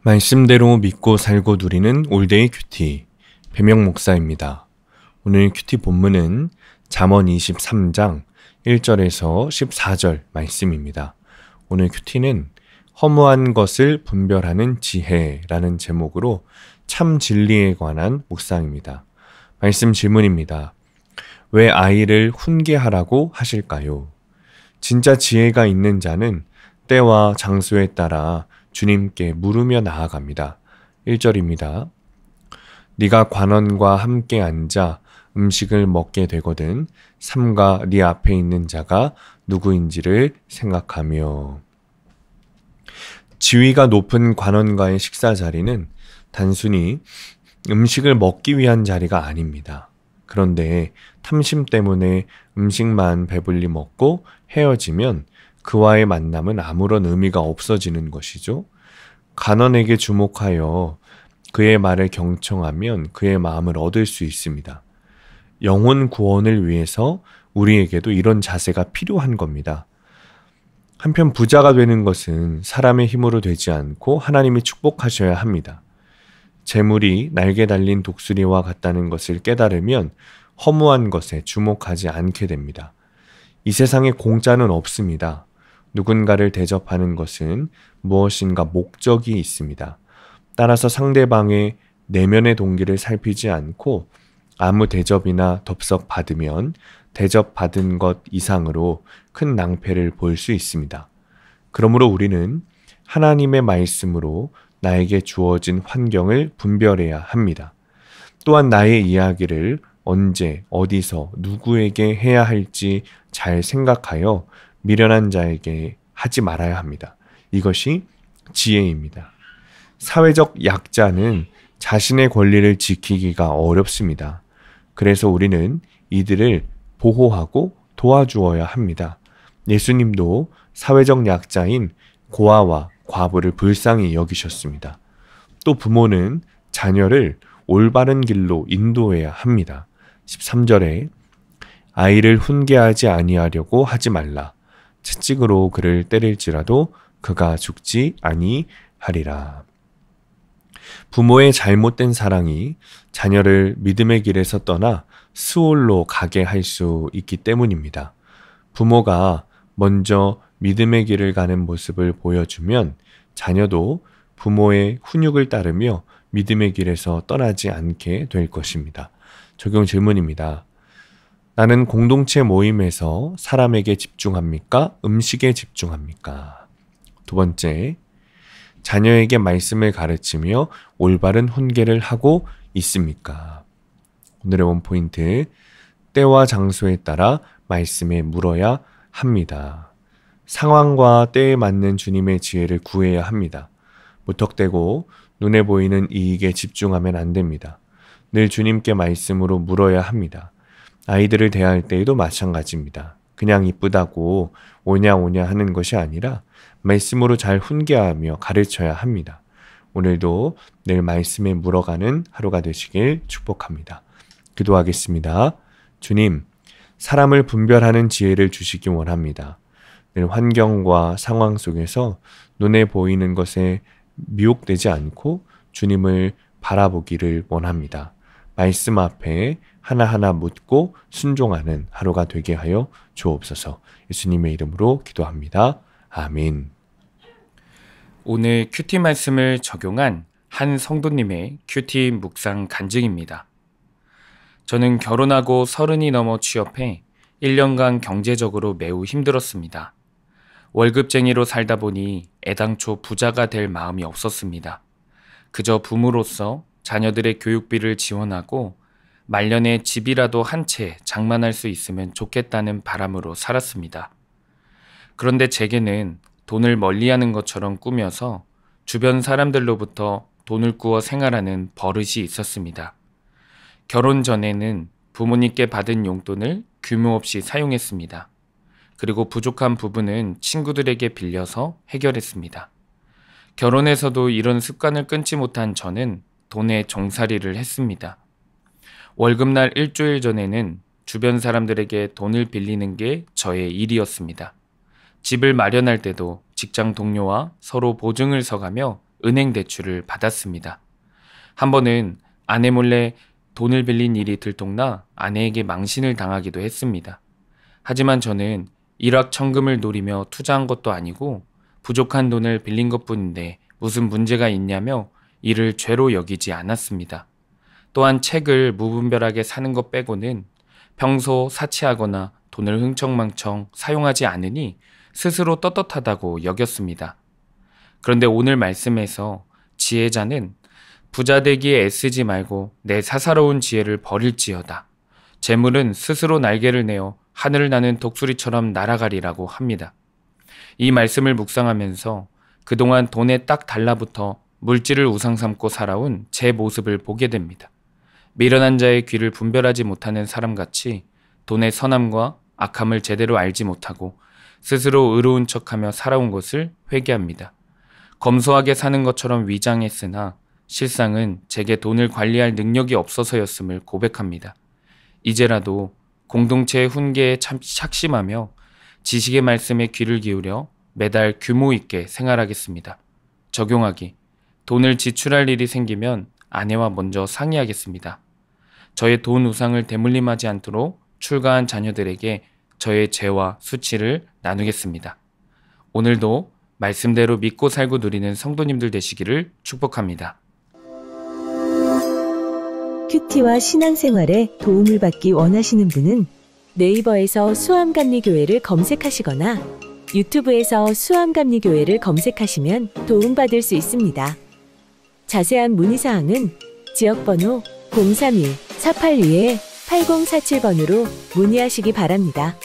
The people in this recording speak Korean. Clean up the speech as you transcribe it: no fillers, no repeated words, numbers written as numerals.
말씀대로 믿고 살고 누리는 올데이 큐티 배명 목사입니다. 오늘 큐티 본문은 잠언 23장 1절에서 14절 말씀입니다. 오늘 큐티는 허무한 것을 분별하는 지혜라는 제목으로 참 진리에 관한 묵상입니다. 말씀 질문입니다. 왜 아이를 훈계하라고 하실까요? 진짜 지혜가 있는 자는 때와 장소에 따라 주님께 물으며 나아갑니다. 1절입니다. 네가 관원과 함께 앉아 음식을 먹게 되거든 삼가 네 앞에 있는 자가 누구인지를 생각하며. 지위가 높은 관원과의 식사 자리는 단순히 음식을 먹기 위한 자리가 아닙니다. 그런데 탐심 때문에 음식만 배불리 먹고 헤어지면 그와의 만남은 아무런 의미가 없어지는 것이죠. 관원에게 주목하여 그의 말을 경청하면 그의 마음을 얻을 수 있습니다. 영혼 구원을 위해서 우리에게도 이런 자세가 필요한 겁니다. 한편 부자가 되는 것은 사람의 힘으로 되지 않고 하나님이 축복하셔야 합니다. 재물이 날개 달린 독수리와 같다는 것을 깨달으면 허무한 것에 주목하지 않게 됩니다. 이 세상에 공짜는 없습니다. 누군가를 대접하는 것은 무엇인가 목적이 있습니다. 따라서 상대방의 내면의 동기를 살피지 않고 아무 대접이나 덥석 받으면 대접받은 것 이상으로 큰 낭패를 볼 수 있습니다. 그러므로 우리는 하나님의 말씀으로 나에게 주어진 환경을 분별해야 합니다. 또한 나의 이야기를 언제, 어디서, 누구에게 해야 할지 잘 생각하여 미련한 자에게 하지 말아야 합니다. 이것이 지혜입니다. 사회적 약자는 자신의 권리를 지키기가 어렵습니다. 그래서 우리는 이들을 보호하고 도와주어야 합니다. 예수님도 사회적 약자인 고아와 과부를 불쌍히 여기셨습니다. 또 부모는 자녀를 올바른 길로 인도해야 합니다. 13절에 아이를 훈계하지 아니하려고 하지 말라. 채찍으로 그를 때릴지라도 그가 죽지 아니하리라. 부모의 잘못된 사랑이 자녀를 믿음의 길에서 떠나 수올로 가게 할 수 있기 때문입니다. 부모가 먼저 믿음의 길을 가는 모습을 보여주면 자녀도 부모의 훈육을 따르며 믿음의 길에서 떠나지 않게 될 것입니다. 적용 질문입니다. 나는 공동체 모임에서 사람에게 집중합니까? 음식에 집중합니까? 두 번째, 자녀에게 말씀을 가르치며 올바른 훈계를 하고 있습니까? 오늘의 원포인트, 때와 장소에 따라 말씀에 물어야 합니다. 상황과 때에 맞는 주님의 지혜를 구해야 합니다. 무턱대고 눈에 보이는 이익에 집중하면 안 됩니다. 늘 주님께 말씀으로 물어야 합니다. 아이들을 대할 때에도 마찬가지입니다. 그냥 이쁘다고 오냐 하는 것이 아니라 말씀으로 잘 훈계하며 가르쳐야 합니다. 오늘도 늘 말씀에 물어가는 하루가 되시길 축복합니다. 기도하겠습니다. 주님, 사람을 분별하는 지혜를 주시기 원합니다. 늘 환경과 상황 속에서 눈에 보이는 것에 미혹되지 않고 주님을 바라보기를 원합니다. 말씀 앞에 하나하나 묻고 순종하는 하루가 되게 하여 주옵소서. 예수님의 이름으로 기도합니다. 아멘. 오늘 큐티 말씀을 적용한 한 성도님의 큐티 묵상 간증입니다. 저는 결혼하고 30이 넘어 취업해 1년간 경제적으로 매우 힘들었습니다. 월급쟁이로 살다 보니 애당초 부자가 될 마음이 없었습니다. 그저 부모로서 자녀들의 교육비를 지원하고 말년에 집이라도 한 채 장만할 수 있으면 좋겠다는 바람으로 살았습니다. 그런데 제게는 돈을 멀리하는 것처럼 꾸며서 주변 사람들로부터 돈을 꾸어 생활하는 버릇이 있었습니다. 결혼 전에는 부모님께 받은 용돈을 규모 없이 사용했습니다. 그리고 부족한 부분은 친구들에게 빌려서 해결했습니다. 결혼해서도 이런 습관을 끊지 못한 저는 돈에 정살이를 했습니다. 월급날 일주일 전에는 주변 사람들에게 돈을 빌리는 게 저의 일이었습니다. 집을 마련할 때도 직장 동료와 서로 보증을 서가며 은행 대출을 받았습니다. 한 번은 아내 몰래 돈을 빌린 일이 들통나 아내에게 망신을 당하기도 했습니다. 하지만 저는 일확천금을 노리며 투자한 것도 아니고 부족한 돈을 빌린 것뿐인데 무슨 문제가 있냐며 이를 죄로 여기지 않았습니다. 또한 책을 무분별하게 사는 것 빼고는 평소 사치하거나 돈을 흥청망청 사용하지 않으니 스스로 떳떳하다고 여겼습니다. 그런데 오늘 말씀에서 지혜자는 부자 되기에 애쓰지 말고 내 사사로운 지혜를 버릴지어다. 재물은 스스로 날개를 내어 하늘을 나는 독수리처럼 날아가리라고 합니다. 이 말씀을 묵상하면서 그동안 돈에 딱 달라붙어 물질을 우상 삼고 살아온 제 모습을 보게 됩니다. 미련한 자의 귀를 분별하지 못하는 사람같이 돈의 선함과 악함을 제대로 알지 못하고 스스로 의로운 척하며 살아온 것을 회개합니다. 검소하게 사는 것처럼 위장했으나 실상은 제게 돈을 관리할 능력이 없어서였음을 고백합니다. 이제라도 공동체의 훈계에 착심하며 지식의 말씀에 귀를 기울여 매달 규모 있게 생활하겠습니다. 적용하기. 돈을 지출할 일이 생기면 아내와 먼저 상의하겠습니다. 저의 돈 우상을 대물림하지 않도록 출가한 자녀들에게 저의 죄와 수치를 나누겠습니다. 오늘도 말씀대로 믿고 살고 누리는 성도님들 되시기를 축복합니다. 큐티와 신앙생활에 도움을 받기 원하시는 분은 네이버에서 수암감리교회를 검색하시거나 유튜브에서 수암감리교회를 검색하시면 도움받을 수 있습니다. 자세한 문의사항은 지역번호 031-482-8047번으로 문의하시기 바랍니다.